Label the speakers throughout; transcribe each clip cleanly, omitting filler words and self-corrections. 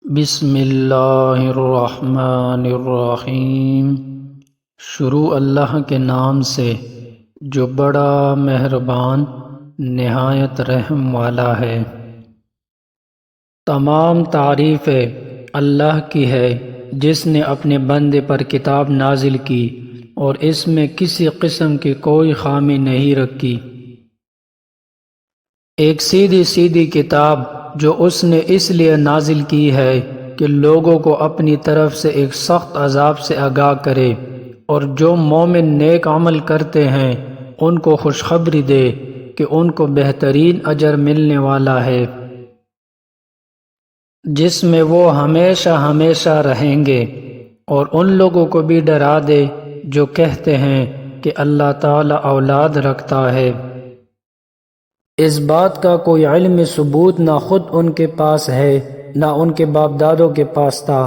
Speaker 1: بسم اللہ الرحمن الرحیم۔ شروع اللہ کے نام سے جو بڑا مہربان نہایت رحم والا ہے۔ تمام تعریفیں اللہ کی ہے جس نے اپنے بندے پر کتاب نازل کی اور اس میں کسی قسم کی کوئی خامی نہیں رکھی۔ ایک سیدھی سیدھی کتاب جو اس نے اس لیے نازل کی ہے کہ لوگوں کو اپنی طرف سے ایک سخت عذاب سے آگاہ کرے، اور جو مومن نیک عمل کرتے ہیں ان کو خوشخبری دے کہ ان کو بہترین اجر ملنے والا ہے، جس میں وہ ہمیشہ ہمیشہ رہیں گے۔ اور ان لوگوں کو بھی ڈرا دے جو کہتے ہیں کہ اللہ تعالی اولاد رکھتا ہے۔ اس بات کا کوئی علم ثبوت نہ خود ان کے پاس ہے نہ ان کے باپ دادوں کے پاس تھا۔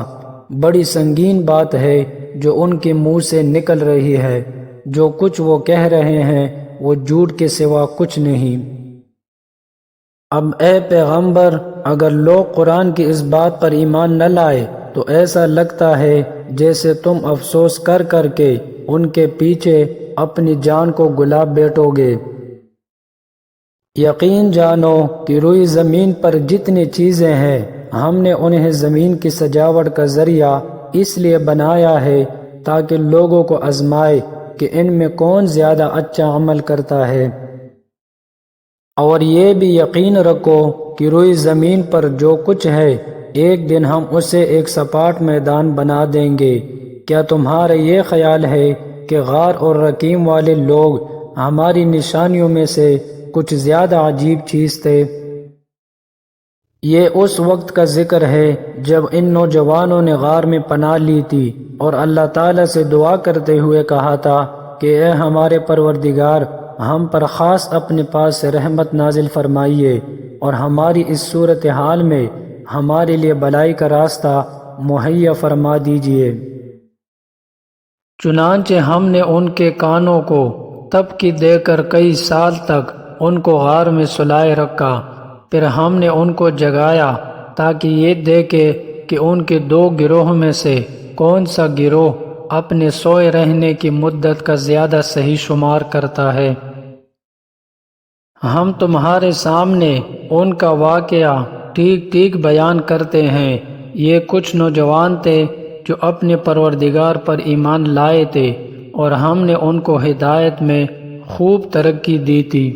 Speaker 1: بڑی سنگین بات ہے جو ان کے منہ سے نکل رہی ہے۔ جو کچھ وہ کہہ رہے ہیں وہ جھوٹ کے سوا کچھ نہیں۔ اب اے پیغمبر، اگر لوگ قرآن کی اس بات پر ایمان نہ لائے تو ایسا لگتا ہے جیسے تم افسوس کر کر کے ان کے پیچھے اپنی جان کو گلا بیٹھو گے۔ یقین جانو کہ روئی زمین پر جتنی چیزیں ہیں ہم نے انہیں زمین کی سجاوٹ کا ذریعہ اس لیے بنایا ہے تاکہ لوگوں کو آزمائے کہ ان میں کون زیادہ اچھا عمل کرتا ہے۔ اور یہ بھی یقین رکھو کہ روئی زمین پر جو کچھ ہے ایک دن ہم اسے ایک سپاٹ میدان بنا دیں گے۔ کیا تمہارا یہ خیال ہے کہ غار اور رقیم والے لوگ ہماری نشانیوں میں سے کچھ زیادہ عجیب چیز تھے؟ یہ اس وقت کا ذکر ہے جب ان نوجوانوں نے غار میں پناہ لی تھی اور اللہ تعالیٰ سے دعا کرتے ہوئے کہا تھا کہ اے ہمارے پروردگار، ہم پر خاص اپنے پاس سے رحمت نازل فرمائیے اور ہماری اس صورتحال میں ہمارے لیے بھلائی کا راستہ مہیا فرما دیجیے۔ چنانچہ ہم نے ان کے کانوں کو تپ دے کر کئی سال تک ان کو غار میں سلائے رکھا، پھر ہم نے ان کو جگایا تاکہ یہ دیکھے کہ ان کے دو گروہ میں سے کون سا گروہ اپنے سوئے رہنے کی مدت کا زیادہ صحیح شمار کرتا ہے۔ ہم تمہارے سامنے ان کا واقعہ ٹھیک ٹھیک بیان کرتے ہیں۔ یہ کچھ نوجوان تھے جو اپنے پروردگار پر ایمان لائے تھے اور ہم نے ان کو ہدایت میں خوب ترقی دی تھی۔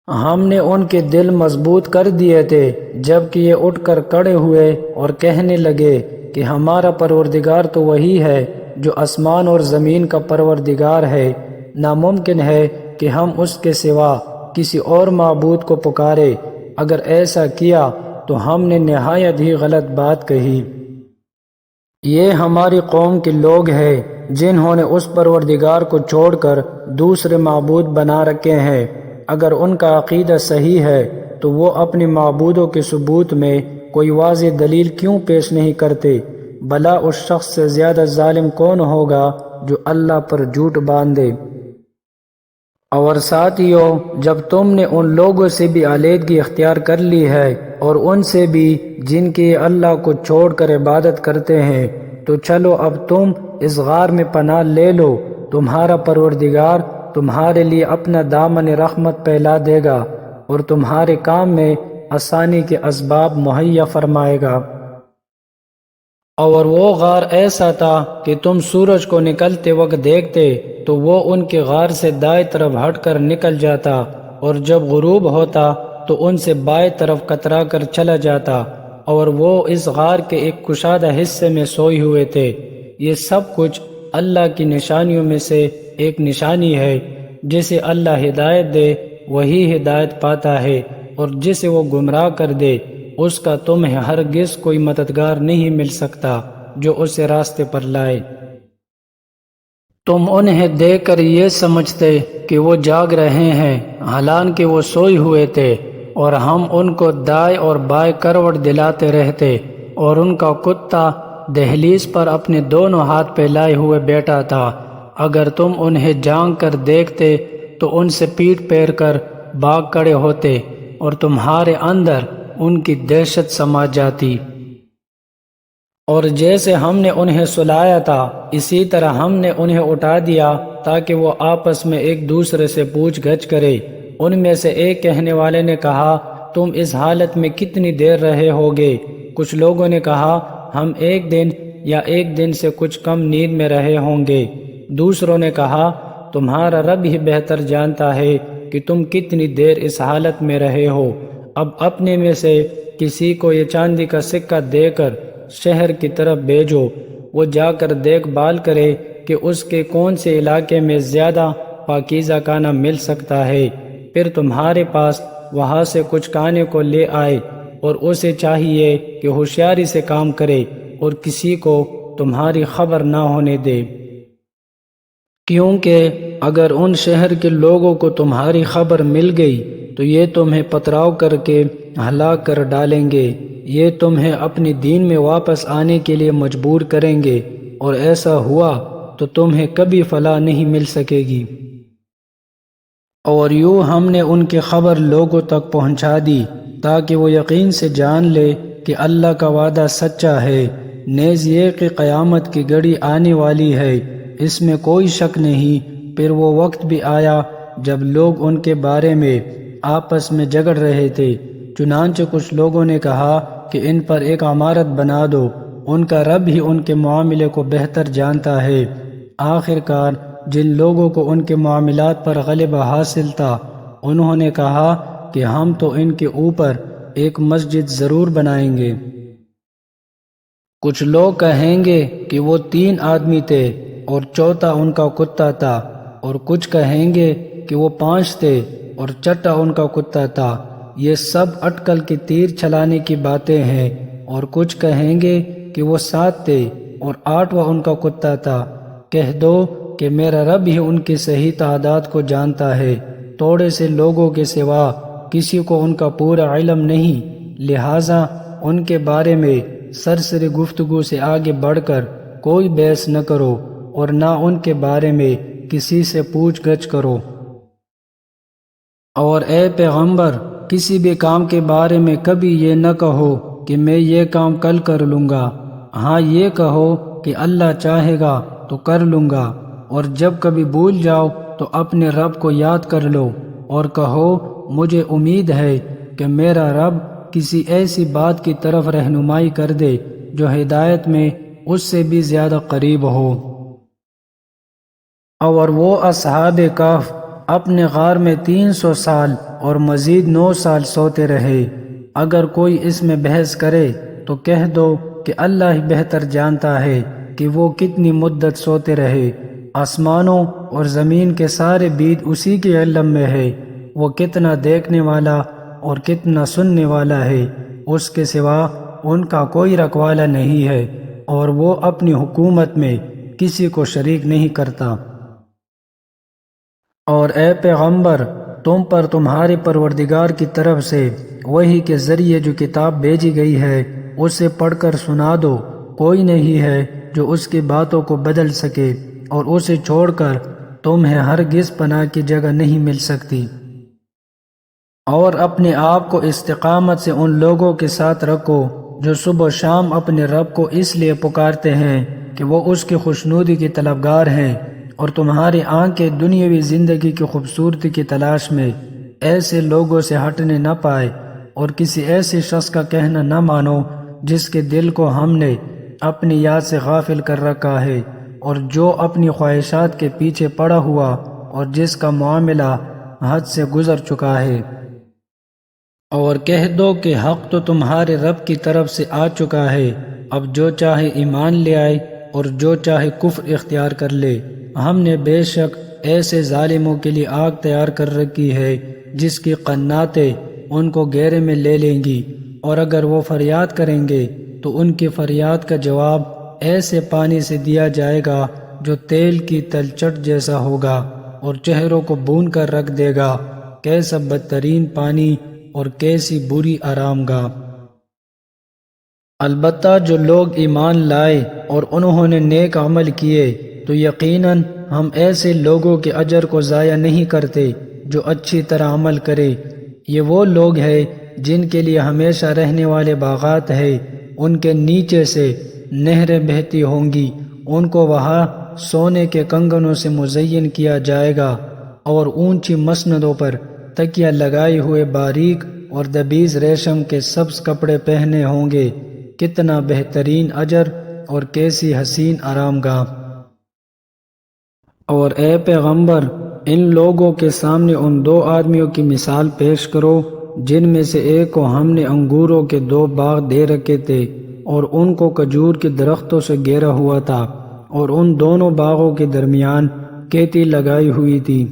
Speaker 1: ہم نے ان کے دل مضبوط کر دیے تھے جبکہ یہ اٹھ کر کھڑے ہوئے اور کہنے لگے کہ ہمارا پروردگار تو وہی ہے جو آسمان اور زمین کا پروردگار ہے، ناممکن ہے کہ ہم اس کے سوا کسی اور معبود کو پکارے۔ اگر ایسا کیا تو ہم نے نہایت ہی غلط بات کہی۔ یہ ہماری قوم کے لوگ ہیں جنہوں نے اس پروردگار کو چھوڑ کر دوسرے معبود بنا رکھے ہیں۔ اگر ان کا عقیدہ صحیح ہے تو وہ اپنے معبودوں کے ثبوت میں کوئی واضح دلیل کیوں پیش نہیں کرتے؟ بھلا اس شخص سے زیادہ ظالم کون ہوگا جو اللہ پر جھوٹ باندھے؟ اور ساتھیو، جب تم نے ان لوگوں سے بھی علیحدگی اختیار کر لی ہے اور ان سے بھی جن کی اللہ کو چھوڑ کر عبادت کرتے ہیں، تو چلو اب تم اس غار میں پناہ لے لو۔ تمہارا پروردگار تمہارے لیے اپنا دامن رحمت پھیلا دے گا اور تمہارے کام میں آسانی کے اسباب مہیا فرمائے گا۔ اور وہ غار ایسا تھا کہ تم سورج کو نکلتے وقت دیکھتے تو وہ ان کے غار سے دائیں طرف ہٹ کر نکل جاتا، اور جب غروب ہوتا تو ان سے بائیں طرف کترا کر چلا جاتا، اور وہ اس غار کے ایک کشادہ حصے میں سوئے ہوئے تھے۔ یہ سب کچھ اللہ کی نشانیوں میں سے ایک نشانی ہے۔ جسے اللہ ہدایت دے وہی ہدایت پاتا ہے، اور جسے وہ گمراہ کر دے اس کا تمہیں ہرگز کوئی مددگار نہیں مل سکتا جو اسے راستے پر لائے۔ تم انہیں دیکھ کر یہ سمجھتے کہ وہ جاگ رہے ہیں، حالانکہ وہ سوئے ہوئے تھے، اور ہم ان کو دائیں اور بائیں کروٹ دلاتے رہتے، اور ان کا کتا دہلیز پر اپنے دونوں ہاتھ پھیلائے ہوئے بیٹھا تھا۔ اگر تم انہیں جھانک کر دیکھتے تو ان سے پیٹ پھیر کر بھاگ کھڑے ہوتے اور تمہارے اندر ان کی دہشت سما جاتی۔ اور جیسے ہم نے انہیں سلایا تھا اسی طرح ہم نے انہیں اٹھا دیا تاکہ وہ آپس میں ایک دوسرے سے پوچھ گچھ کرے۔ ان میں سے ایک کہنے والے نے کہا، تم اس حالت میں کتنی دیر رہے ہوگے؟ کچھ لوگوں نے کہا، ہم 1 دن یا 1 دن سے کچھ کم نیند میں رہے ہوں گے۔ دوسروں نے کہا، تمہارا رب ہی بہتر جانتا ہے کہ تم کتنی دیر اس حالت میں رہے ہو۔ اب اپنے میں سے کسی کو یہ چاندی کا سکہ دے کر شہر کی طرف بھیجو، وہ جا کر دیکھ بھال کرے کہ اس کے کون سے علاقے میں زیادہ پاکیزہ کھانا مل سکتا ہے، پھر تمہارے پاس وہاں سے کچھ کھانے کو لے آئے، اور اسے چاہیے کہ ہوشیاری سے کام کرے اور کسی کو تمہاری خبر نہ ہونے دے، کیونکہ اگر ان شہر کے لوگوں کو تمہاری خبر مل گئی تو یہ تمہیں پتراؤ کر کے ہلاک کر ڈالیں گے، یہ تمہیں اپنی دین میں واپس آنے کے لیے مجبور کریں گے، اور ایسا ہوا تو تمہیں کبھی فلاح نہیں مل سکے گی۔ اور یوں ہم نے ان کی خبر لوگوں تک پہنچا دی تاکہ وہ یقین سے جان لے کہ اللہ کا وعدہ سچا ہے، نیز یہ کہ قیامت کی گھڑی آنے والی ہے، اس میں کوئی شک نہیں۔ پھر وہ وقت بھی آیا جب لوگ ان کے بارے میں آپس میں جھگڑ رہے تھے، چنانچہ کچھ لوگوں نے کہا کہ ان پر ایک عمارت بنا دو، ان کا رب ہی ان کے معاملے کو بہتر جانتا ہے۔ آخر کار جن لوگوں کو ان کے معاملات پر غلبہ حاصل تھا انہوں نے کہا کہ ہم تو ان کے اوپر ایک مسجد ضرور بنائیں گے۔ کچھ لوگ کہیں گے کہ وہ 3 آدمی تھے اور چوتھا ان کا کتا تھا، اور کچھ کہیں گے کہ وہ 5 تھے اور چھٹا ان کا کتا تھا۔ یہ سب اٹکل کے تیر چلانے کی باتیں ہیں۔ اور کچھ کہیں گے کہ وہ 7 تھے اور 8واں ان کا کتا تھا۔ کہہ دو کہ میرا رب ہی ان کی صحیح تعداد کو جانتا ہے، تھوڑے سے لوگوں کے سوا کسی کو ان کا پورا علم نہیں، لہٰذا ان کے بارے میں سرسری گفتگو سے آگے بڑھ کر کوئی بحث نہ کرو اور نہ ان کے بارے میں کسی سے پوچھ گچھ کرو۔ اور اے پیغمبر، کسی بھی کام کے بارے میں کبھی یہ نہ کہو کہ میں یہ کام کل کر لوں گا، ہاں یہ کہو کہ اللہ چاہے گا تو کر لوں گا، اور جب کبھی بھول جاؤ تو اپنے رب کو یاد کر لو اور کہو مجھے امید ہے کہ میرا رب کسی ایسی بات کی طرف رہنمائی کر دے جو ہدایت میں اس سے بھی زیادہ قریب ہو۔ اور وہ اصحاب کہف اپنے غار میں 300 سال اور مزید 9 سال سوتے رہے۔ اگر کوئی اس میں بحث کرے تو کہہ دو کہ اللہ ہی بہتر جانتا ہے کہ وہ کتنی مدت سوتے رہے۔ آسمانوں اور زمین کے سارے بید اسی کے علم میں ہے، وہ کتنا دیکھنے والا اور کتنا سننے والا ہے، اس کے سوا ان کا کوئی رکھوالا نہیں ہے، اور وہ اپنی حکومت میں کسی کو شریک نہیں کرتا۔ اور اے پیغمبر، تم پر تمہارے پروردگار کی طرف سے وحی کے ذریعے جو کتاب بھیجی گئی ہے اسے پڑھ کر سنا دو، کوئی نہیں ہے جو اس کی باتوں کو بدل سکے، اور اسے چھوڑ کر تمہیں ہرگز پناہ کی جگہ نہیں مل سکتی۔ اور اپنے آپ کو استقامت سے ان لوگوں کے ساتھ رکھو جو صبح و شام اپنے رب کو اس لیے پکارتے ہیں کہ وہ اس کی خوشنودی کی طلبگار ہیں، اور تمہاری آنکھیں دنیاوی زندگی کی خوبصورتی کی تلاش میں ایسے لوگوں سے ہٹنے نہ پائے، اور کسی ایسے شخص کا کہنا نہ مانو جس کے دل کو ہم نے اپنی یاد سے غافل کر رکھا ہے، اور جو اپنی خواہشات کے پیچھے پڑا ہوا اور جس کا معاملہ حد سے گزر چکا ہے۔ اور کہہ دو کہ حق تو تمہارے رب کی طرف سے آ چکا ہے، اب جو چاہے ایمان لے آئے اور جو چاہے کفر اختیار کر لے۔ ہم نے بے شک ایسے ظالموں کے لیے آگ تیار کر رکھی ہے جس کی قناتیں ان کو گھیرے میں لے لیں گی، اور اگر وہ فریاد کریں گے تو ان کی فریاد کا جواب ایسے پانی سے دیا جائے گا جو تیل کی تلچھٹ جیسا ہوگا اور چہروں کو بھون کر رکھ دے گا۔ کیسا بدترین پانی اور کیسی بری آرام گاہ! البتہ جو لوگ ایمان لائے اور انہوں نے نیک عمل کیے تو یقیناً ہم ایسے لوگوں کے اجر کو ضائع نہیں کرتے جو اچھی طرح عمل کرے۔ یہ وہ لوگ ہیں جن کے لیے ہمیشہ رہنے والے باغات ہیں، ان کے نیچے سے نہریں بہتی ہوں گی، ان کو وہاں سونے کے کنگنوں سے مزین کیا جائے گا اور اونچی مسندوں پر تکیہ لگائے ہوئے باریک اور دبیز ریشم کے سبز کپڑے پہنے ہوں گے۔ کتنا بہترین اجر اور کیسی حسین آرام گاہ۔ اور اے پیغمبر، ان لوگوں کے سامنے ان دو آدمیوں کی مثال پیش کرو جن میں سے ایک کو ہم نے انگوروں کے 2 باغ دے رکھے تھے اور ان کو کھجور کے درختوں سے گھیرا ہوا تھا، اور ان دونوں باغوں کے درمیان کھیتی لگائی ہوئی تھی۔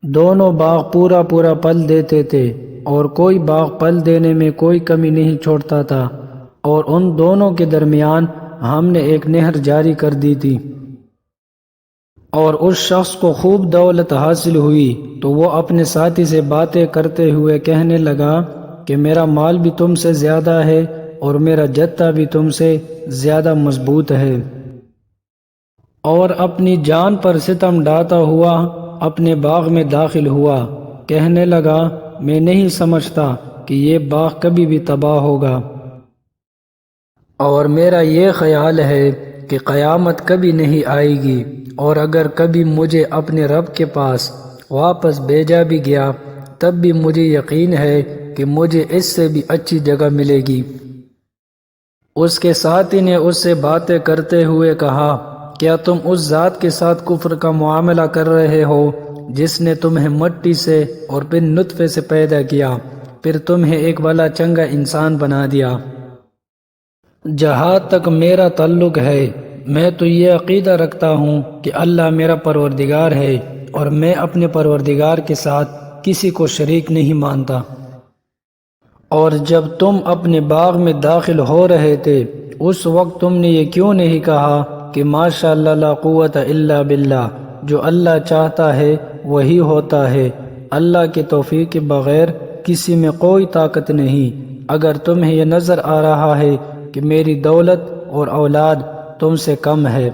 Speaker 1: دونوں باغ پورا پورا پھل دیتے تھے اور کوئی باغ پھل دینے میں کوئی کمی نہیں چھوڑتا تھا، اور ان دونوں کے درمیان ہم نے ایک نہر جاری کر دی تھی۔ اور اس شخص کو خوب دولت حاصل ہوئی تو وہ اپنے ساتھی سے باتیں کرتے ہوئے کہنے لگا کہ میرا مال بھی تم سے زیادہ ہے اور میرا جتھا بھی تم سے زیادہ مضبوط ہے، اور اپنی جان پر ستم ڈھاتا ہوا اپنے باغ میں داخل ہوا، کہنے لگا میں نہیں سمجھتا کہ یہ باغ کبھی بھی تباہ ہوگا، اور میرا یہ خیال ہے کہ قیامت کبھی نہیں آئے گی، اور اگر کبھی مجھے اپنے رب کے پاس واپس بھیجا بھی گیا تب بھی مجھے یقین ہے کہ مجھے اس سے بھی اچھی جگہ ملے گی۔ اس کے ساتھی نے اس سے باتیں کرتے ہوئے کہا، کیا تم اس ذات کے ساتھ کفر کا معاملہ کر رہے ہو جس نے تمہیں مٹی سے اور پھر نطفے سے پیدا کیا، پھر تمہیں ایک بھلا چنگا انسان بنا دیا؟ جہاں تک میرا تعلق ہے میں تو یہ عقیدہ رکھتا ہوں کہ اللہ میرا پروردگار ہے، اور میں اپنے پروردگار کے ساتھ کسی کو شریک نہیں مانتا۔ اور جب تم اپنے باغ میں داخل ہو رہے تھے اس وقت تم نے یہ کیوں نہیں کہا کہ ماشاء اللہ لا قوت الا باللہ، جو اللہ چاہتا ہے وہی ہوتا ہے، اللہ کے توفیق کے بغیر کسی میں کوئی طاقت نہیں۔ اگر تمہیں یہ نظر آ رہا ہے کہ میری دولت اور اولاد تم سے کم ہے،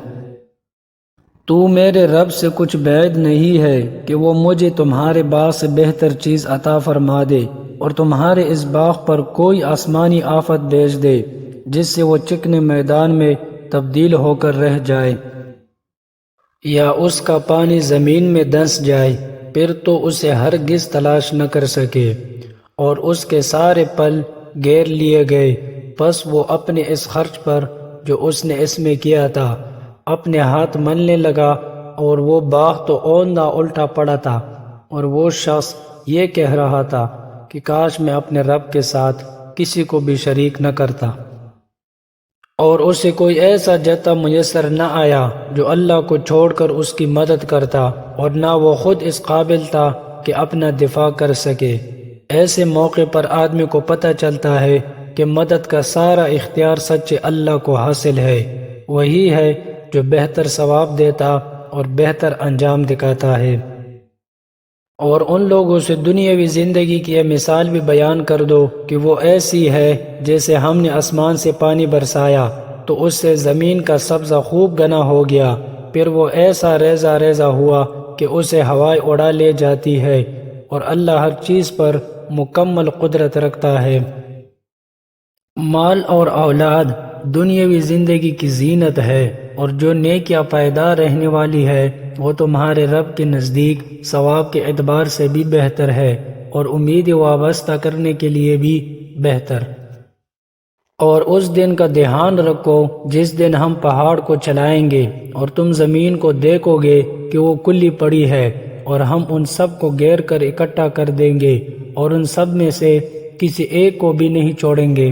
Speaker 1: تو میرے رب سے کچھ بعید نہیں ہے کہ وہ مجھے تمہارے باغ سے بہتر چیز عطا فرما دے اور تمہارے اس باغ پر کوئی آسمانی آفت بھیج دے جس سے وہ چکنے میدان میں تبدیل ہو کر رہ جائے، یا اس کا پانی زمین میں دھنس جائے، پھر تو اسے ہرگز تلاش نہ کر سکے، اور اس کے سارے پھل گھیر لیے گئے۔ پس وہ اپنے اس خرچ پر جو اس نے اس میں کیا تھا اپنے ہاتھ ملنے لگا، اور وہ باغ تو اوندھا الٹا پڑا تھا، اور وہ شخص یہ کہہ رہا تھا کہ کاش میں اپنے رب کے ساتھ کسی کو بھی شریک نہ کرتا، اور اسے کوئی ایسا جتھا میسر نہ آیا جو اللہ کو چھوڑ کر اس کی مدد کرتا، اور نہ وہ خود اس قابل تھا کہ اپنا دفاع کر سکے۔ ایسے موقع پر آدمی کو پتہ چلتا ہے کہ مدد کا سارا اختیار سچے اللہ کو حاصل ہے، وہی ہے جو بہتر ثواب دیتا اور بہتر انجام دکھاتا ہے۔ اور ان لوگوں سے دنیاوی زندگی کی یہ مثال بھی بیان کر دو کہ وہ ایسی ہے جیسے ہم نے آسمان سے پانی برسایا تو اس سے زمین کا سبزہ خوب گنا ہو گیا، پھر وہ ایسا ریزہ ریزہ ہوا کہ اسے ہوائیں اڑا لے جاتی ہے، اور اللہ ہر چیز پر مکمل قدرت رکھتا ہے۔ مال اور اولاد دنیاوی زندگی کی زینت ہے، اور جو نیکیاں پائیدار رہنے والی ہے وہ تمہارے رب کے نزدیک ثواب کے اعتبار سے بھی بہتر ہے، اور امید وابستہ کرنے کے لیے بھی بہتر۔ اور اس دن کا دھیان رکھو جس دن ہم پہاڑ کو چلائیں گے اور تم زمین کو دیکھو گے کہ وہ کھلی پڑی ہے، اور ہم ان سب کو گھیر کر اکٹھا کر دیں گے، اور ان سب میں سے کسی ایک کو بھی نہیں چھوڑیں گے،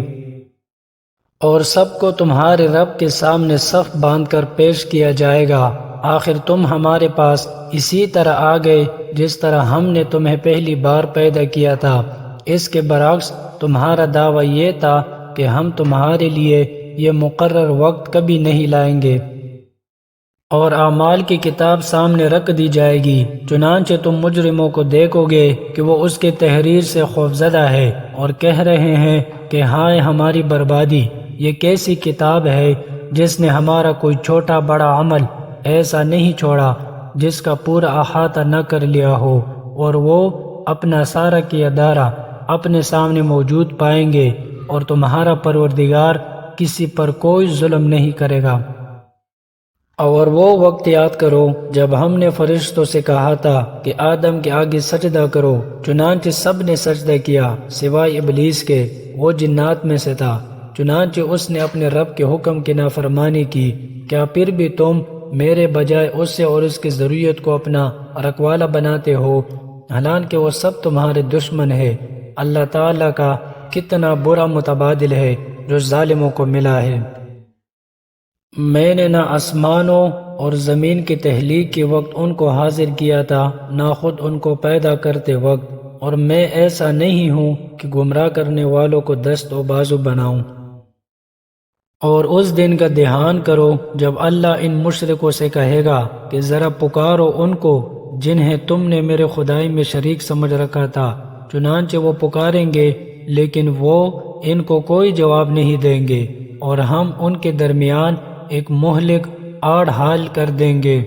Speaker 1: اور سب کو تمہارے رب کے سامنے صف باندھ کر پیش کیا جائے گا۔ آخر تم ہمارے پاس اسی طرح آ گئے جس طرح ہم نے تمہیں پہلی بار پیدا کیا تھا۔ اس کے برعکس تمہارا دعویٰ یہ تھا کہ ہم تمہارے لیے یہ مقرر وقت کبھی نہیں لائیں گے، اور اعمال کی کتاب سامنے رکھ دی جائے گی، چنانچہ تم مجرموں کو دیکھو گے کہ وہ اس کے تحریر سے خوفزدہ ہے اور کہہ رہے ہیں کہ ہائے ہماری بربادی، یہ کیسی کتاب ہے جس نے ہمارا کوئی چھوٹا بڑا عمل ایسا نہیں چھوڑا جس کا پورا احاطہ نہ کر لیا ہو، اور وہ اپنا سارا کیا دارا اپنے سامنے موجود پائیں گے، اور تمہارا پروردگار کسی پر کوئی ظلم نہیں کرے گا۔ اور وہ وقت یاد کرو جب ہم نے فرشتوں سے کہا تھا کہ آدم کے آگے سجدہ کرو، چنانچہ سب نے سجدہ کیا سوائے ابلیس کے، وہ جنات میں سے تھا۔ چنانچہ اس نے اپنے رب کے حکم کی نافرمانی کی۔ کیا پھر بھی تم میرے بجائے اسے اور اس کی ذریت کو اپنا رکھوالا بناتے ہو، حالانکہ وہ سب تمہارے دشمن ہے۔ اللہ تعالیٰ کا کتنا برا متبادل ہے جو ظالموں کو ملا ہے۔ میں نے نہ آسمانوں اور زمین کی تخلیق کے وقت ان کو حاضر کیا تھا، نہ خود ان کو پیدا کرتے وقت، اور میں ایسا نہیں ہوں کہ گمراہ کرنے والوں کو دست و بازو بناؤں۔ اور اس دن کا دھیان کرو جب اللہ ان مشرکوں سے کہے گا کہ ذرا پکارو ان کو جنہیں تم نے میرے خدائی میں شریک سمجھ رکھا تھا، چنانچہ وہ پکاریں گے لیکن وہ ان کو کوئی جواب نہیں دیں گے، اور ہم ان کے درمیان ایک مہلک آڑ حال کر دیں گے۔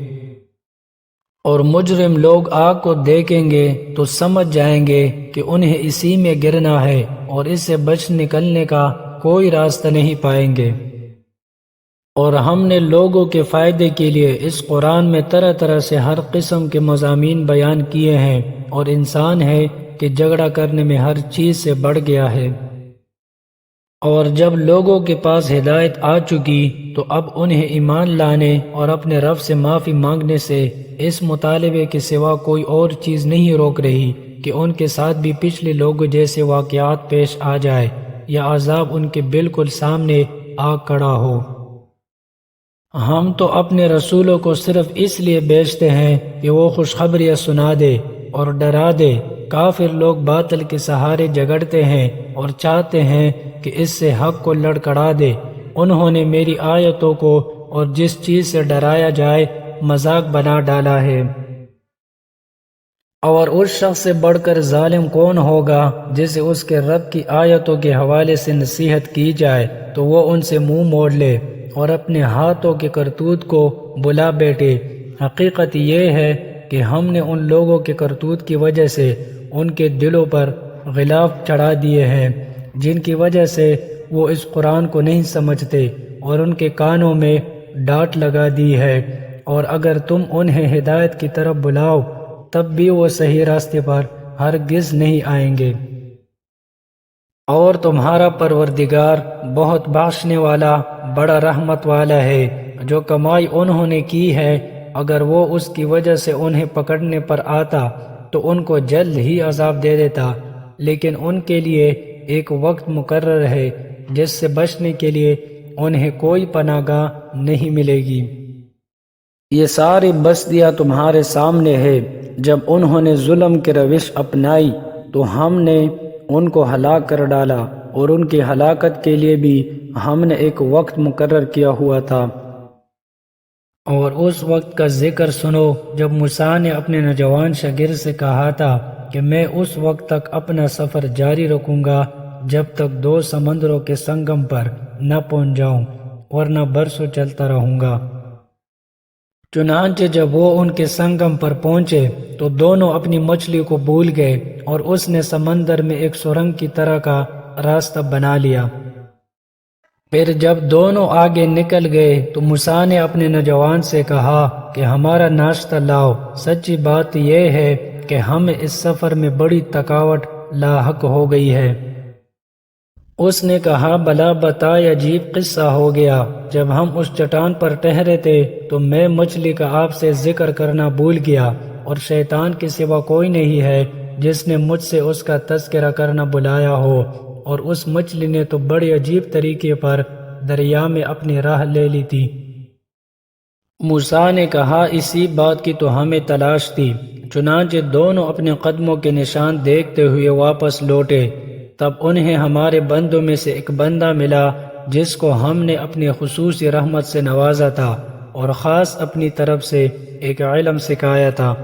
Speaker 1: اور مجرم لوگ آگ کو دیکھیں گے تو سمجھ جائیں گے کہ انہیں اسی میں گرنا ہے، اور اس سے بچ نکلنے کا کوئی راستہ نہیں پائیں گے۔ اور ہم نے لوگوں کے فائدے کے لیے اس قرآن میں طرح طرح سے ہر قسم کے مضامین بیان کیے ہیں، اور انسان ہے کہ جھگڑا کرنے میں ہر چیز سے بڑھ گیا ہے۔ اور جب لوگوں کے پاس ہدایت آ چکی تو اب انہیں ایمان لانے اور اپنے رب سے معافی مانگنے سے اس مطالبے کے سوا کوئی اور چیز نہیں روک رہی کہ ان کے ساتھ بھی پچھلے لوگوں جیسے واقعات پیش آ جائے یا عذاب ان کے بالکل سامنے آ کھڑا ہو۔ ہم تو اپنے رسولوں کو صرف اس لیے بھیجتے ہیں کہ وہ خوشخبریاں سنا دے اور ڈرا دے۔ کافر لوگ باطل کے سہارے جھگڑتے ہیں اور چاہتے ہیں کہ اس سے حق کو لڑکھڑا دے۔ انہوں نے میری آیتوں کو اور جس چیز سے ڈرایا جائے مذاق بنا ڈالا ہے۔ اور اس شخص سے بڑھ کر ظالم کون ہوگا جسے اس کے رب کی آیتوں کے حوالے سے نصیحت کی جائے تو وہ ان سے منہ موڑ لے اور اپنے ہاتھوں کے کرتوت کو بلا بیٹھے۔ حقیقت یہ ہے کہ ہم نے ان لوگوں کے کرتوت کی وجہ سے ان کے دلوں پر غلاف چڑھا دیے ہیں جن کی وجہ سے وہ اس قرآن کو نہیں سمجھتے، اور ان کے کانوں میں ڈانٹ لگا دی ہے، اور اگر تم انہیں ہدایت کی طرف بلاؤ تب بھی وہ صحیح راستے پر ہرگز نہیں آئیں گے۔ اور تمہارا پروردگار بہت بخشنے والا بڑا رحمت والا ہے۔ جو کمائی انہوں نے کی ہے اگر وہ اس کی وجہ سے انہیں پکڑنے پر آتا تو ان کو جلد ہی عذاب دے دیتا، لیکن ان کے لیے ایک وقت مقرر ہے جس سے بچنے کے لیے انہیں کوئی پناہ گاہ نہیں ملے گی۔ یہ ساری بستیاں تمہارے سامنے ہے۔ جب انہوں نے ظلم کی روش اپنائی تو ہم نے ان کو ہلاک کر ڈالا، اور ان کی ہلاکت کے لیے بھی ہم نے ایک وقت مقرر کیا ہوا تھا۔ اور اس وقت کا ذکر سنو جب موسیٰ نے اپنے نوجوان شاگرد سے کہا تھا کہ میں اس وقت تک اپنا سفر جاری رکھوں گا جب تک 2 سمندروں کے سنگم پر نہ پہنچ جاؤں، ورنہ برسوں چلتا رہوں گا۔ چنانچہ جب وہ ان کے سنگم پر پہنچے تو دونوں اپنی مچھلی کو بھول گئے، اور اس نے سمندر میں ایک سرنگ کی طرح کا راستہ بنا لیا۔ پھر جب دونوں آگے نکل گئے تو موسیٰ نے اپنے نوجوان سے کہا کہ ہمارا ناشتہ لاؤ۔ سچی بات یہ ہے کہ ہمیں اس سفر میں بڑی تھکاوٹ لاحق ہو گئی ہے۔ اس نے کہا بلا بتا، عجیب قصہ ہو گیا۔ جب ہم اس چٹان پر ٹہرے تھے تو میں مچھلی کا آپ سے ذکر کرنا بھول گیا، اور شیطان کے سوا کوئی نہیں ہے جس نے مجھ سے اس کا تذکرہ کرنا بلایا ہو، اور اس مچھلی نے تو بڑے عجیب طریقے پر دریا میں اپنی راہ لے لی تھی۔ موسیٰ نے کہا اسی بات کی تو ہمیں تلاش تھی۔ چنانچہ دونوں اپنے قدموں کے نشان دیکھتے ہوئے واپس لوٹے۔ تب انہیں ہمارے بندوں میں سے ایک بندہ ملا جس کو ہم نے اپنی خصوصی رحمت سے نوازا تھا اور خاص اپنی طرف سے ایک علم سکھایا تھا۔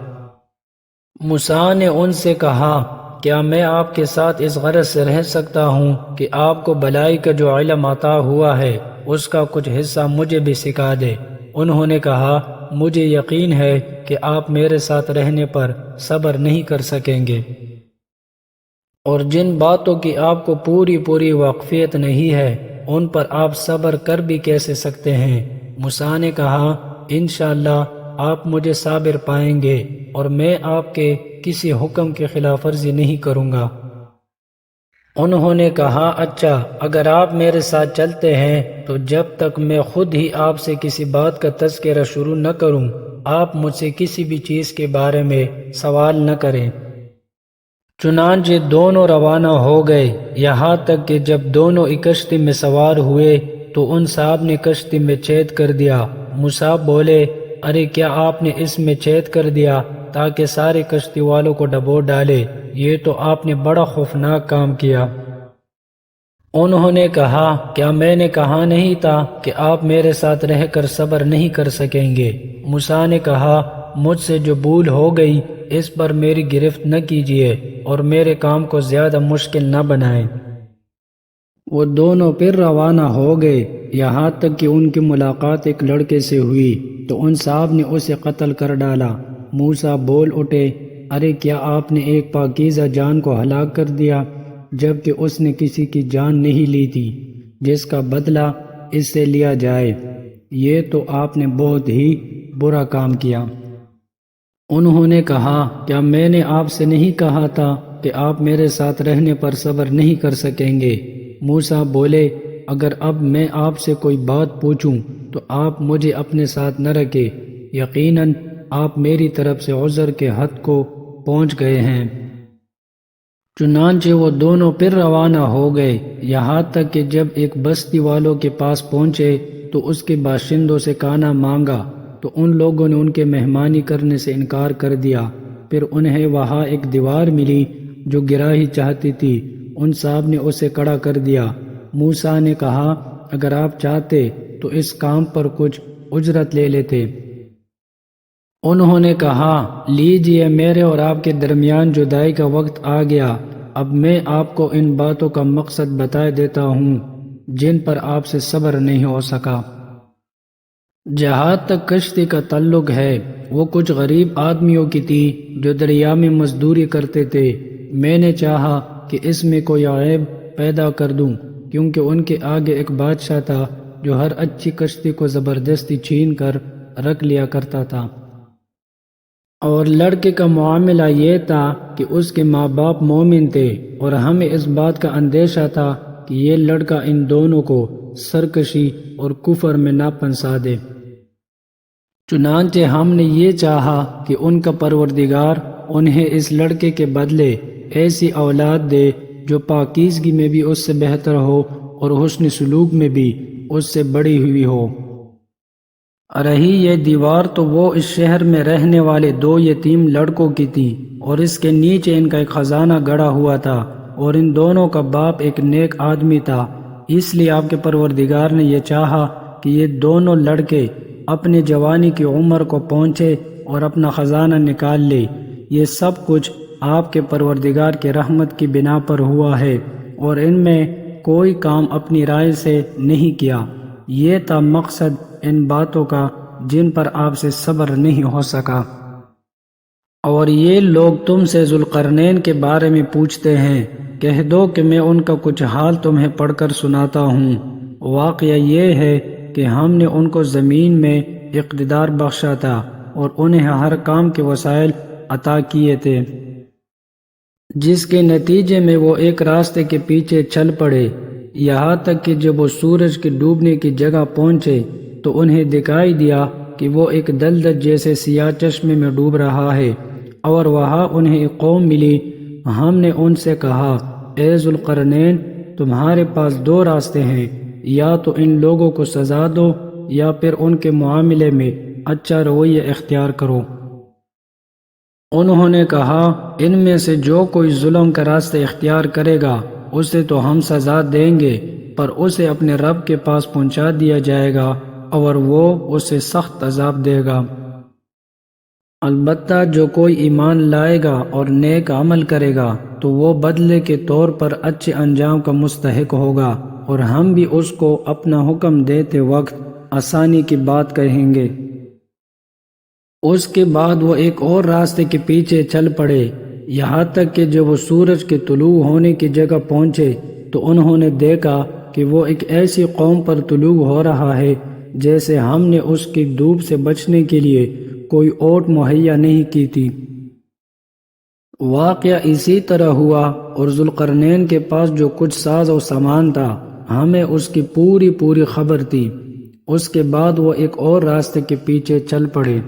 Speaker 1: موسیٰ نے ان سے کہا کیا میں آپ کے ساتھ اس غرض سے رہ سکتا ہوں کہ آپ کو بلائی کا جو علم عطا ہوا ہے اس کا کچھ حصہ مجھے بھی سکھا دے؟ انہوں نے کہا مجھے یقین ہے کہ آپ میرے ساتھ رہنے پر صبر نہیں کر سکیں گے، اور جن باتوں کی آپ کو پوری واقفیت نہیں ہے ان پر آپ صبر کر بھی کیسے سکتے ہیں؟ موسیٰ نے کہا انشاءاللہ آپ مجھے صابر پائیں گے اور میں آپ کے کسی حکم کی خلاف ورزی نہیں کروں گا۔ انہوں نے کہا اچھا، اگر آپ میرے ساتھ چلتے ہیں تو جب تک میں خود ہی آپ سے کسی بات کا تذکرہ شروع نہ کروں آپ مجھ سے کسی بھی چیز کے بارے میں سوال نہ کریں۔ چنانچہ دونوں روانہ ہو گئے، یہاں تک کہ جب دونوں ایک کشتی میں سوار ہوئے تو ان صاحب نے کشتی میں چھید کر دیا۔ موسیٰ بولے ارے کیا آپ نے اس میں چھید کر دیا تاکہ سارے کشتی والوں کو ڈبو ڈالے؟ یہ تو آپ نے بڑا خوفناک کام کیا۔ انہوں نے کہا کیا میں نے کہا نہیں تھا کہ آپ میرے ساتھ رہ کر صبر نہیں کر سکیں گے؟ موسیٰ نے کہا مجھ سے جو بھول ہو گئی اس پر میری گرفت نہ کیجیے اور میرے کام کو زیادہ مشکل نہ بنائیں۔ وہ دونوں پھر روانہ ہو گئے، یہاں تک کہ ان کی ملاقات ایک لڑکے سے ہوئی تو ان صاحب نے اسے قتل کر ڈالا۔ موسیٰ بول اٹھے ارے کیا آپ نے ایک پاکیزہ جان کو ہلاک کر دیا جبکہ اس نے کسی کی جان نہیں لی تھی جس کا بدلہ اس سے لیا جائے؟ یہ تو آپ نے بہت ہی برا کام کیا۔ انہوں نے کہا کیا میں نے آپ سے نہیں کہا تھا کہ آپ میرے ساتھ رہنے پر صبر نہیں کر سکیں گے؟ موسیٰ بولے اگر اب میں آپ سے کوئی بات پوچھوں تو آپ مجھے اپنے ساتھ نہ رکھے، یقیناً آپ میری طرف سے عذر کے حد کو پہنچ گئے ہیں۔ چنانچہ وہ دونوں پھر روانہ ہو گئے، یہاں تک کہ جب ایک بستی والوں کے پاس پہنچے تو اس کے باشندوں سے کھانا مانگا تو ان لوگوں نے ان کے مہمانی کرنے سے انکار کر دیا۔ پھر انہیں وہاں ایک دیوار ملی جو گرا ہی چاہتی تھی، ان صاحب نے اسے کھڑا کر دیا۔ موسیٰ نے کہا اگر آپ چاہتے تو اس کام پر کچھ اجرت لے لیتے۔ انہوں نے کہا لیجئے، میرے اور آپ کے درمیان جدائی کا وقت آ گیا، اب میں آپ کو ان باتوں کا مقصد بتا دیتا ہوں جن پر آپ سے صبر نہیں ہو سکا۔ جہاں تک کشتی کا تعلق ہے وہ کچھ غریب آدمیوں کی تھی جو دریا میں مزدوری کرتے تھے۔ میں نے چاہا کہ اس میں کوئی عیب پیدا کر دوں کیونکہ ان کے آگے ایک بادشاہ تھا جو ہر اچھی کشتی کو زبردستی چھین کر رکھ لیا کرتا تھا، اور لڑکے کا معاملہ یہ تھا کہ اس کے ماں باپ مومن تھے اور ہمیں اس بات کا اندیشہ تھا کہ یہ لڑکا ان دونوں کو سرکشی اور کفر میں نہ پھنسا دے۔ چنانچہ ہم نے یہ چاہا کہ ان کا پروردگار انہیں اس لڑکے کے بدلے ایسی اولاد دے جو پاکیزگی میں بھی اس سے بہتر ہو اور حسن سلوک میں بھی اس سے بڑی ہوئی ہو۔ رہی یہ دیوار تو وہ اس شہر میں رہنے والے دو یتیم لڑکوں کی تھی اور اس کے نیچے ان کا ایک خزانہ گڑا ہوا تھا، اور ان دونوں کا باپ ایک نیک آدمی تھا، اس لیے آپ کے پروردگار نے یہ چاہا کہ یہ دونوں لڑکے اپنے جوانی کی عمر کو پہنچے اور اپنا خزانہ نکال لے۔ یہ سب کچھ آپ کے پروردگار کی رحمت کی بنا پر ہوا ہے اور ان میں کوئی کام اپنی رائے سے نہیں کیا۔ یہ تھا مقصد ان باتوں کا جن پر آپ سے صبر نہیں ہو سکا۔ اور یہ لوگ تم سے ذوالقرنین کے بارے میں پوچھتے ہیں، کہہ دو کہ میں ان کا کچھ حال تمہیں پڑھ کر سناتا ہوں۔ واقعہ یہ ہے کہ ہم نے ان کو زمین میں اقتدار بخشا تھا اور انہیں ہر کام کے وسائل عطا کیے تھے، جس کے نتیجے میں وہ ایک راستے کے پیچھے چل پڑے، یہاں تک کہ جب وہ سورج کے ڈوبنے کی جگہ پہنچے تو انہیں دکھائی دیا کہ وہ ایک دلدل جیسے سیاہ چشمے میں ڈوب رہا ہے، اور وہاں انہیں ایک قوم ملی۔ ہم نے ان سے کہا اے ذوالقرنین، تمہارے پاس دو راستے ہیں، یا تو ان لوگوں کو سزا دو یا پھر ان کے معاملے میں اچھا رویہ اختیار کرو۔ انہوں نے کہا ان میں سے جو کوئی ظلم کا راستہ اختیار کرے گا اسے تو ہم سزا دیں گے، پر اسے اپنے رب کے پاس پہنچا دیا جائے گا اور وہ اسے سخت عذاب دے گا۔ البتہ جو کوئی ایمان لائے گا اور نیک عمل کرے گا تو وہ بدلے کے طور پر اچھے انجام کا مستحق ہوگا، اور ہم بھی اس کو اپنا حکم دیتے وقت آسانی کی بات کہیں گے۔ اس کے بعد وہ ایک اور راستے کے پیچھے چل پڑے، یہاں تک کہ جب وہ سورج کے طلوع ہونے کی جگہ پہنچے تو انہوں نے دیکھا کہ وہ ایک ایسی قوم پر طلوع ہو رہا ہے جیسے ہم نے اس کی دھوپ سے بچنے کے لیے کوئی اوٹ مہیا نہیں کی تھی۔ واقعہ اسی طرح ہوا، اور ذوالقرنین کے پاس جو کچھ ساز و سامان تھا ہمیں اس کی پوری خبر تھی۔ اس کے بعد وہ ایک اور راستے کے پیچھے چل پڑے،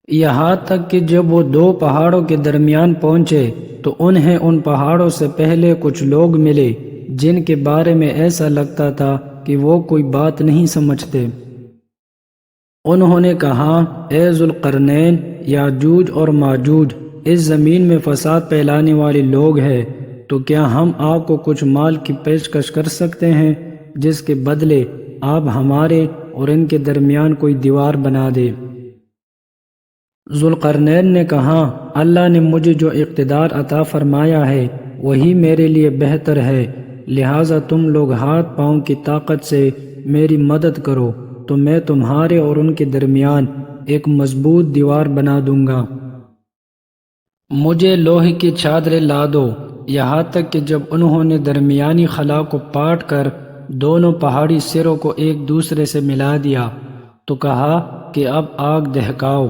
Speaker 1: یہاں تک کہ جب وہ دو پہاڑوں کے درمیان پہنچے تو انہیں ان پہاڑوں سے پہلے کچھ لوگ ملے جن کے بارے میں ایسا لگتا تھا کہ وہ کوئی بات نہیں سمجھتے۔ انہوں نے کہا، اے ذوالقرنین، یاجوج اور ماجوج اس زمین میں فساد پھیلانے والے لوگ ہیں، تو کیا ہم آپ کو کچھ مال کی پیشکش کر سکتے ہیں جس کے بدلے آپ ہمارے اور ان کے درمیان کوئی دیوار بنا دے؟ ذوالقرنین نے کہا، اللہ نے مجھے جو اقتدار عطا فرمایا ہے وہی میرے لیے بہتر ہے، لہٰذا تم لوگ ہاتھ پاؤں کی طاقت سے میری مدد کرو تو میں تمہارے اور ان کے درمیان ایک مضبوط دیوار بنا دوں گا۔ مجھے لوہے کی چادریں لا دو۔ یہاں تک کہ جب انہوں نے درمیانی خلا کو پاٹ کر دونوں پہاڑی سروں کو ایک دوسرے سے ملا دیا تو کہا کہ اب آگ دہکاؤ۔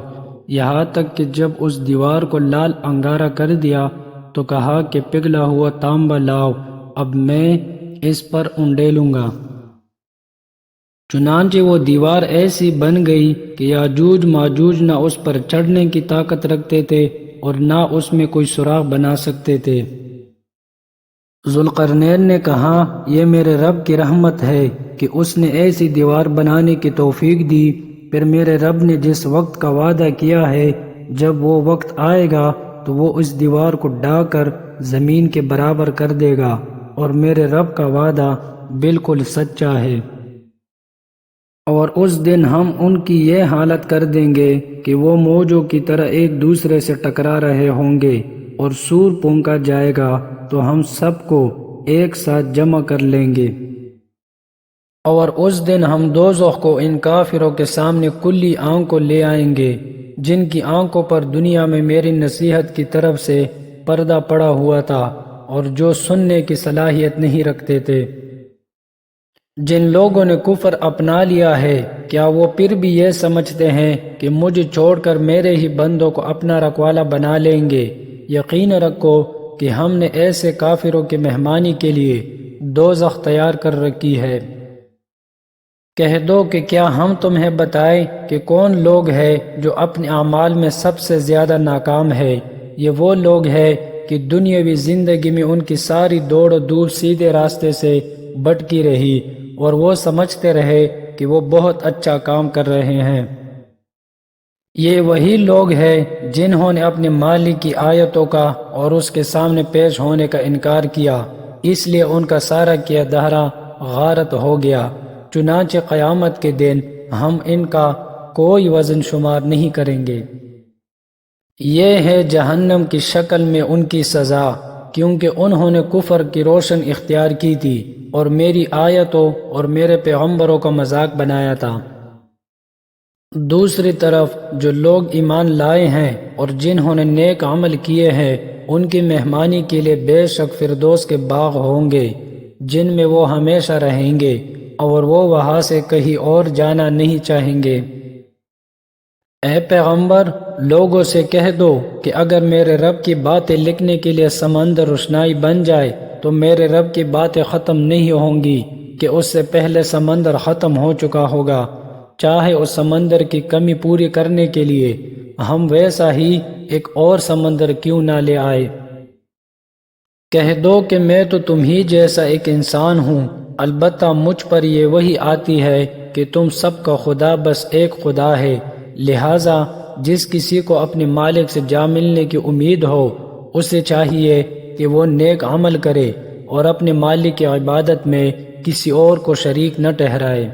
Speaker 1: یہاں تک کہ جب اس دیوار کو لال انگارہ کر دیا تو کہا کہ پگھلا ہوا تانبا لاؤ، اب میں اس پر انڈیلوں گا۔ چنانچہ وہ دیوار ایسی بن گئی کہ یاجوج ماجوج نہ اس پر چڑھنے کی طاقت رکھتے تھے اور نہ اس میں کوئی سوراخ بنا سکتے تھے۔ ذوالقرنین نے کہا، یہ میرے رب کی رحمت ہے کہ اس نے ایسی دیوار بنانے کی توفیق دی، پھر میرے رب نے جس وقت کا وعدہ کیا ہے جب وہ وقت آئے گا تو وہ اس دیوار کو ڈھا کر زمین کے برابر کر دے گا، اور میرے رب کا وعدہ بالکل سچا ہے۔ اور اس دن ہم ان کی یہ حالت کر دیں گے کہ وہ موجوں کی طرح ایک دوسرے سے ٹکرا رہے ہوں گے، اور سور پھونکا جائے گا تو ہم سب کو ایک ساتھ جمع کر لیں گے۔ اور اس دن ہم دوزخ کو ان کافروں کے سامنے کلی آنکھ کو لے آئیں گے جن کی آنکھوں پر دنیا میں میری نصیحت کی طرف سے پردہ پڑا ہوا تھا اور جو سننے کی صلاحیت نہیں رکھتے تھے۔ جن لوگوں نے کفر اپنا لیا ہے کیا وہ پھر بھی یہ سمجھتے ہیں کہ مجھے چھوڑ کر میرے ہی بندوں کو اپنا رکھوالا بنا لیں گے؟ یقین رکھو کہ ہم نے ایسے کافروں کی مہمانی کے لیے دوزخ تیار کر رکھی ہے۔ کہہ دو کہ کیا ہم تمہیں بتائیں کہ کون لوگ ہیں جو اپنے اعمال میں سب سے زیادہ ناکام ہے؟ یہ وہ لوگ ہیں کہ دنیاوی زندگی میں ان کی ساری دوڑ و دھوپ سیدھے راستے سے بھٹکی رہی اور وہ سمجھتے رہے کہ وہ بہت اچھا کام کر رہے ہیں۔ یہ وہی لوگ ہیں جنہوں نے اپنے مالک کی آیتوں کا اور اس کے سامنے پیش ہونے کا انکار کیا، اس لیے ان کا سارا کیا دھرا غارت ہو گیا۔ چنانچہ قیامت کے دن ہم ان کا کوئی وزن شمار نہیں کریں گے۔ یہ ہے جہنم کی شکل میں ان کی سزا، کیونکہ انہوں نے کفر کی روشن اختیار کی تھی اور میری آیتوں اور میرے پیغمبروں کا مذاق بنایا تھا۔ دوسری طرف جو لوگ ایمان لائے ہیں اور جنہوں نے نیک عمل کیے ہیں ان کی مہمانی کے لیے بے شک فردوس کے باغ ہوں گے جن میں وہ ہمیشہ رہیں گے، اور وہ وہاں سے کہیں اور جانا نہیں چاہیں گے۔ اے پیغمبر، لوگوں سے کہہ دو کہ اگر میرے رب کی باتیں لکھنے کے لیے سمندر روشنائی بن جائے تو میرے رب کی باتیں ختم نہیں ہوں گی کہ اس سے پہلے سمندر ختم ہو چکا ہوگا، چاہے اس سمندر کی کمی پوری کرنے کے لیے ہم ویسا ہی ایک اور سمندر کیوں نہ لے آئے۔ کہہ دو کہ میں تو تم ہی جیسا ایک انسان ہوں، البتہ مجھ پر یہ وحی آتی ہے کہ تم سب کا خدا بس ایک خدا ہے، لہٰذا جس کسی کو اپنے مالک سے جا ملنے کی امید ہو اسے چاہیے کہ وہ نیک عمل کرے اور اپنے مالک کی عبادت میں کسی اور کو شریک نہ ٹھہرائے۔